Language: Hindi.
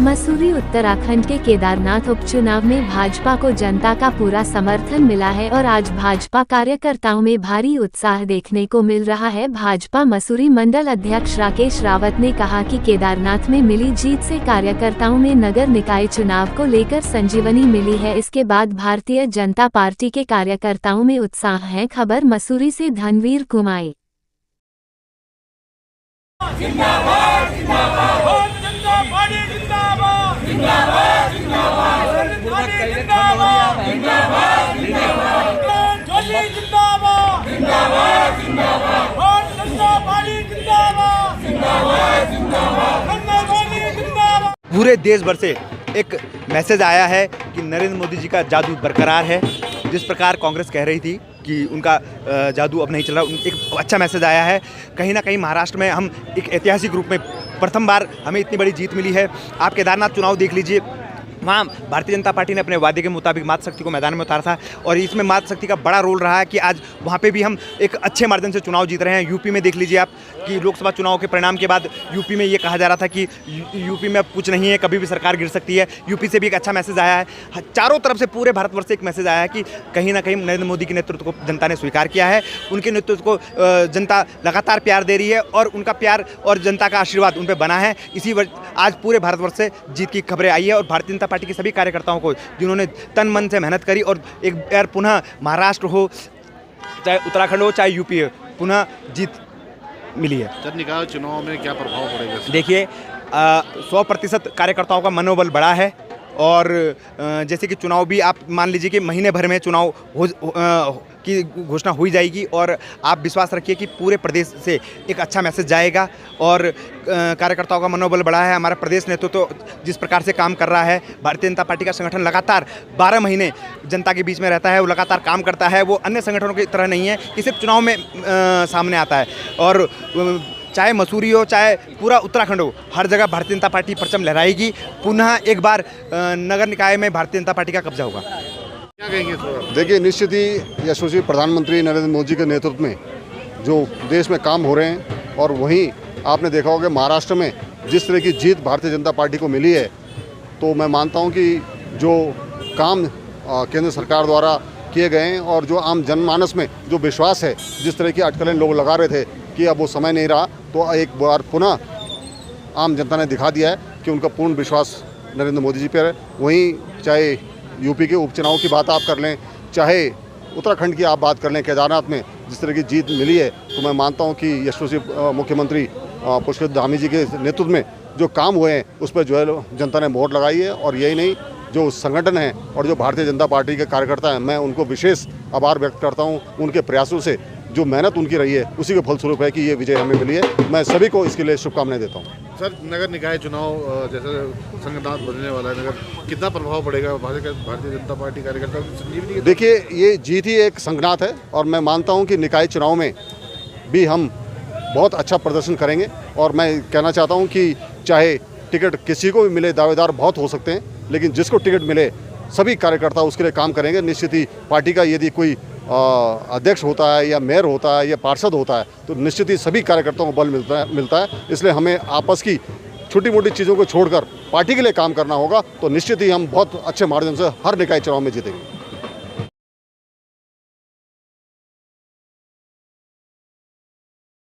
मसूरी उत्तराखंड के केदारनाथ उपचुनाव में भाजपा को जनता का पूरा समर्थन मिला है और आज भाजपा कार्यकर्ताओं में भारी उत्साह देखने को मिल रहा है। भाजपा मसूरी मंडल अध्यक्ष राकेश रावत ने कहा कि केदारनाथ में मिली जीत से कार्यकर्ताओं में नगर निकाय चुनाव को लेकर संजीवनी मिली है। इसके बाद भारतीय जनता पार्टी के कार्यकर्ताओं में उत्साह है। खबर मसूरी से धनवीर कुमाई। पूरे देश भर से एक मैसेज आया है कि नरेंद्र मोदी जी का जादू बरकरार है। जिस प्रकार कांग्रेस कह रही थी कि उनका जादू अब नहीं चल रहा, एक अच्छा मैसेज आया है। कहीं ना कहीं महाराष्ट्र में हम एक ऐतिहासिक रूप में प्रथम बार हमें इतनी बड़ी जीत मिली है। आप केदारनाथ चुनाव देख लीजिए, वहाँ भारतीय जनता पार्टी ने अपने वादे के मुताबिक मातृशक्ति को मैदान में उतारा था और इसमें मातृशक्ति का बड़ा रोल रहा है कि आज वहाँ पे भी हम एक अच्छे मार्जिन से चुनाव जीत रहे हैं। यूपी में देख लीजिए आप कि लोकसभा चुनाव के परिणाम के बाद यूपी में ये कहा जा रहा था कि यूपी में अब कुछ नहीं है, कभी भी सरकार गिर सकती है। यूपी से भी एक अच्छा मैसेज आया है। चारों तरफ से पूरे भारतवर्ष से एक मैसेज आया है कि कहीं ना कहीं नरेंद्र मोदी के नेतृत्व को जनता ने स्वीकार किया है। उनके नेतृत्व को जनता लगातार प्यार दे रही है और उनका प्यार और जनता का आशीर्वाद उन पर बना है। इसी वजह आज पूरे भारतवर्ष से जीत की खबरें आई है और भारतीय जनता पार्टी के सभी कार्यकर्ताओं को जिन्होंने तन मन से मेहनत करी और एक बार पुनः महाराष्ट्र हो, चाहे उत्तराखंड हो, चाहे यूपी हो, पुनः जीत मिली है। सर, निकाय चुनाव में क्या प्रभाव पड़ेगा? देखिए, 100% कार्यकर्ताओं का मनोबल बढ़ा है और जैसे कि चुनाव भी आप मान लीजिए कि महीने भर में चुनाव की घोषणा हो जाएगी और आप विश्वास रखिए कि पूरे प्रदेश से एक अच्छा मैसेज जाएगा और कार्यकर्ताओं का मनोबल बढ़ा है। हमारा प्रदेश नेतृत्व तो जिस प्रकार से काम कर रहा है, भारतीय जनता पार्टी का संगठन लगातार 12 महीने जनता के बीच में रहता है, वो लगातार काम करता है। वो अन्य संगठनों की तरह नहीं है कि सिर्फ चुनाव में सामने आता है। और चाहे मसूरी हो, चाहे पूरा उत्तराखंड हो, हर जगह भारतीय जनता पार्टी परचम लहराएगी। पुनः एक बार नगर निकाय में भारतीय जनता पार्टी का कब्जा होगा। क्या कहेंगे? देखिए, निश्चित ही यशस्वी प्रधानमंत्री नरेंद्र मोदी के नेतृत्व में जो देश में काम हो रहे हैं और वहीं आपने देखा होगा महाराष्ट्र में जिस तरह की जीत भारतीय जनता पार्टी को मिली है, तो मैं मानता हूं कि जो काम केंद्र सरकार द्वारा किए गए हैं और जो आम जनमानस में जो विश्वास है, जिस तरह की अटकलें लोग लगा रहे थे कि अब वो समय नहीं रहा, तो एक बार पुनः आम जनता ने दिखा दिया है कि उनका पूर्ण विश्वास नरेंद्र मोदी जी पर है। वहीं चाहे यूपी के उपचुनाव की बात आप कर लें, चाहे उत्तराखंड की आप बात कर लें, केदारनाथ में जिस तरह की जीत मिली है, तो मैं मानता हूं कि यशस्वी मुख्यमंत्री पुष्कर धामी जी के नेतृत्व में जो काम हुए हैं उस पर जो है जनता ने मोहर लगाई है। और यही नहीं, जो संगठन है और जो भारतीय जनता पार्टी के कार्यकर्ता हैं, मैं उनको विशेष आभार व्यक्त करता हूं। उनके प्रयासों से जो मेहनत उनकी रही है उसी के फलस्वरूप है कि ये विजय हमें मिली है। मैं सभी को इसके लिए शुभकामनाएं देता हूँ। सर, नगर निकाय चुनाव जैसे संगठन बनने वाला है, नगर कितना प्रभाव पड़ेगा भारतीय जनता पार्टी कार्यकर्ता की संजीवनी? देखिए, ये जीत ही एक संगठन है और मैं मानता हूँ कि निकाय चुनाव में भी हम बहुत अच्छा प्रदर्शन करेंगे। और मैं कहना चाहता हूँ कि चाहे टिकट किसी को भी मिले, दावेदार बहुत हो सकते हैं, लेकिन जिसको टिकट मिले सभी कार्यकर्ता उसके लिए काम करेंगे। निश्चित ही पार्टी का यदि कोई अध्यक्ष होता है या मेयर होता है या पार्षद होता है, तो निश्चित ही सभी कार्यकर्ताओं को बल मिलता है। इसलिए हमें आपस की छोटी मोटी चीज़ों को छोड़कर पार्टी के लिए काम करना होगा, तो निश्चित ही हम बहुत अच्छे मार्जिन से हर निकाय चुनाव में जीतेंगे।